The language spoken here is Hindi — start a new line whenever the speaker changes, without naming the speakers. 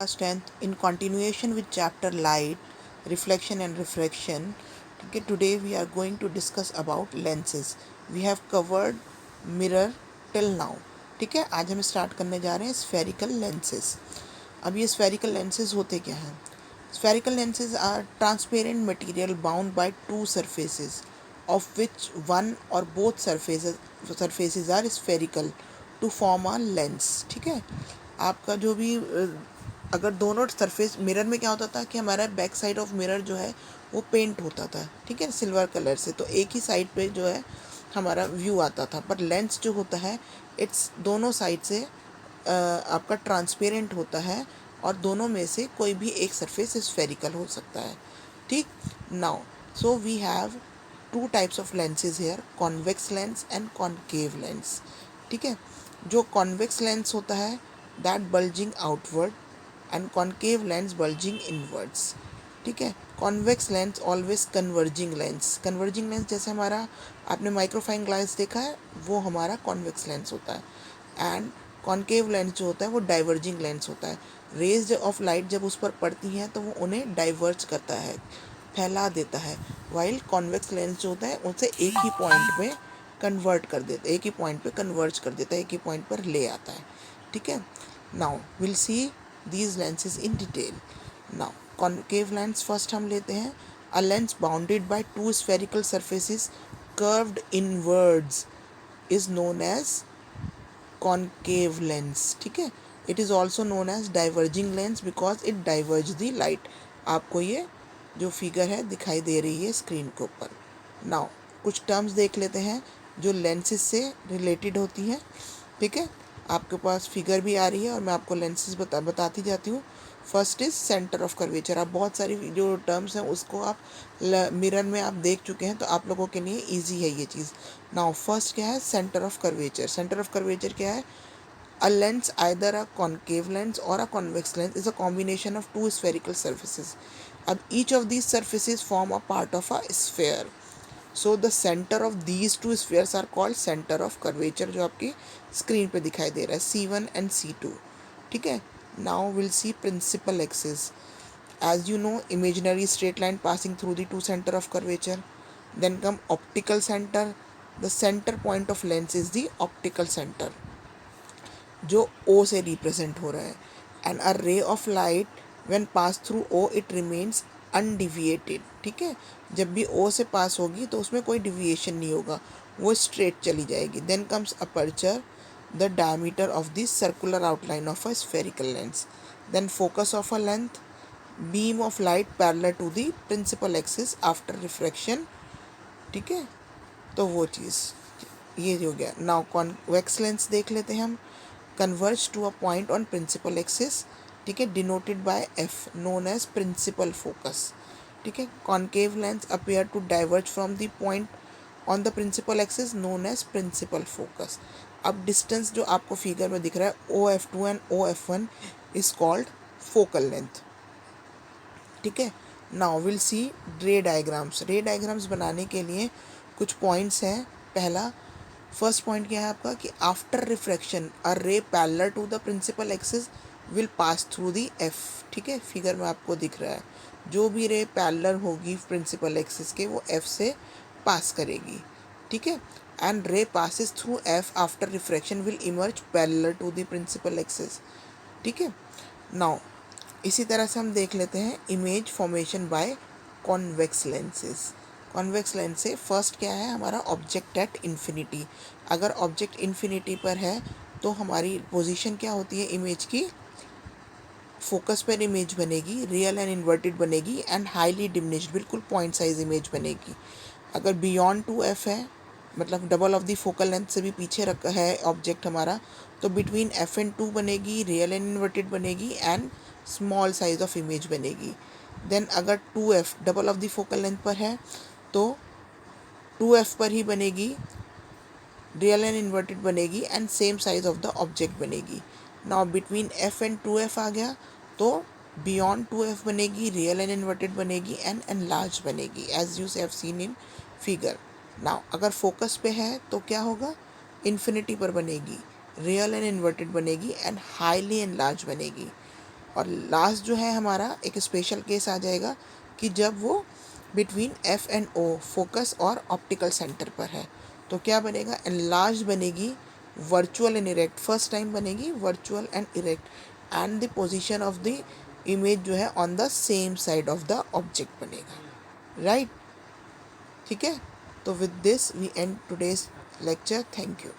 Class 10th in continuation with chapter light, reflection and refraction. Okay, today we are going to discuss about lenses. We have covered mirror till now. ठीक है, आज हम स्टार्ट करने जा रहे हैं स्फेरिकल लेंसेज. अब ये स्फेरिकल लेंसेज होते क्या हैं? Spherical lenses are transparent material bound by two surfaces, of which one or both surfaces are spherical to form a lens. ठीक है, आपका जो भी अगर दोनों सरफेस मिरर में क्या होता था कि हमारा बैक साइड ऑफ मिरर जो है वो पेंट होता था, ठीक है, सिल्वर कलर से, तो एक ही साइड पे जो है हमारा व्यू आता था. पर लेंस जो होता है इट्स दोनों साइड से आपका ट्रांसपेरेंट होता है और दोनों में से कोई भी एक सरफेस स्फेरिकल हो सकता है. ठीक. Now so we have two types of lenses here, convex lens and concave lens. ठीक है, जो कॉन्वेक्स लेंस होता है that bulging outward and concave lens bulging inwards. ठीक है, convex lens always converging lens. Converging lens जैसे हमारा आपने माइक्रोफाइन ग्लास देखा है वो हमारा कॉन्वेक्स लेंस होता है. एंड कॉनकेव लेंस जो होता है वो डाइवर्जिंग लेंस होता है. रेज ऑफ लाइट जब उस पर पड़ती हैं तो वो उन्हें डाइवर्ज करता है, फैला देता है. वाइल कॉन्वेक्स लेंस जो होता है उनसे एक ही पॉइंट पे कन्वर्ट कर देता है, एक ही पॉइंट पे कन्वर्ज कर देता है, एक ही पॉइंट पर ले आता है. ठीक है, now will see these lenses in detail. Now concave lens first हम लेते हैं. A lens bounded by two spherical surfaces curved inwards is known as concave lens. ठीक है, it is also known as diverging lens because it diverge the light. आपको ये जो फिगर है दिखाई दे रही है स्क्रीन के ऊपर. नाउ कुछ टर्म्स देख लेते हैं जो लेंसेज से रिलेटेड होती हैं. ठीक है, आपके पास फिगर भी आ रही है और मैं आपको लेंसेज बताती जाती हूँ. First is centre of curvature. आप बहुत सारी जो टर्म्स हैं उसको आप मिरर में आप देख चुके हैं तो आप लोगों के लिए इजी है ये चीज़. नाउ फर्स्ट क्या है centre of curvature. Centre of curvature क्या है? A lens, either a concave lens or a convex lens, is a combination of two spherical surfaces. अब each of these surfaces form a part of a sphere. So the center of these two spheres are called center of curvature, जो आपकी स्क्रीन पे दिखाई दे रहा है C1 and C2. ठीक है, now we'll see principal axis. As you know, imaginary straight line passing through the two center of curvature. Then come optical center. The center point of lens is the optical center जो O से रिप्रेजेंट हो रहा है. And a ray of light when pass through O it remains undeviated. ठीक है, जब भी O से पास होगी तो उसमें कोई डिविएशन नहीं होगा, वो स्ट्रेट चली जाएगी. Then comes aperture, the diameter of the circular outline of a spherical lens. Then focus of a length, beam of light parallel to the principal axis after refraction. ठीक है, तो वो चीज़ ये हो गया. नाउ कॉन्वेक्स लेंस देख लेते हैं हम. Converge to a point on principal axis. ठीक है, denoted by F, known as principal focus. ठीक है, concave lens appear to diverge from the point on the principal axis known as principal focus. अब डिस्टेंस जो आपको फिगर में दिख रहा है OF2 and OF1 is called focal length. ठीक है, नाउ विल सी रे डायग्राम्स. रे डायग्राम्स बनाने के लिए कुछ पॉइंट्स हैं. पहला फर्स्ट पॉइंट क्या है आपका कि after refraction a ray parallel to the principal axis will pass through the F. ठीक है, फिगर में आपको दिख रहा है जो भी रे पैरेलल होगी प्रिंसिपल एक्सिस के वो एफ से पास करेगी. ठीक है, and ray passes through F after refraction will emerge parallel to the principal axis. ठीक है, नाउ इसी तरह से हम देख लेते हैं image formation by convex lenses. Convex lens से फर्स्ट क्या है हमारा ऑब्जेक्ट एट इन्फिनिटी. अगर ऑब्जेक्ट इन्फिनिटी पर है तो हमारी पोजीशन क्या होती है इमेज की? फोकस पर इमेज बनेगी, रियल एंड इन्वर्टेड बनेगी एंड हाईली डिमिनिश्ड, बिल्कुल पॉइंट साइज इमेज बनेगी. अगर बियॉन्ड 2f है मतलब double of the focal length से भी पीछे रखा है ऑब्जेक्ट हमारा, तो बिटवीन f एंड 2 बनेगी, रियल एंड इन्वर्टेड बनेगी and small size of image बनेगी. देन अगर 2f double of the focal length पर है तो 2f पर ही बनेगी, रियल एंड इन्वर्टेड बनेगी and same size of the object बनेगी. Now between f and 2f आ गया तो बियॉन्ड 2f बनेगी, रियल एंड इन्वर्टेड बनेगी एंड एनलार्ज बनेगी as you have seen in figure. Now अगर फोकस पे है तो क्या होगा? इन्फिनिटी पर बनेगी, रियल एंड इन्वर्टेड बनेगी एंड हाईली एनलार्ज बनेगी. और लास्ट जो है हमारा एक स्पेशल केस आ जाएगा कि जब वो between F and O focus और ऑप्टिकल सेंटर पर है, तो क्या बनेगा, एनलार्ज बनेगी, virtual and erect, first time बनेगी virtual and erect, and the position of the image जो है on the same side of the object बनेगा, राइट। ठीक है, तो with this we end today's lecture. Thank you.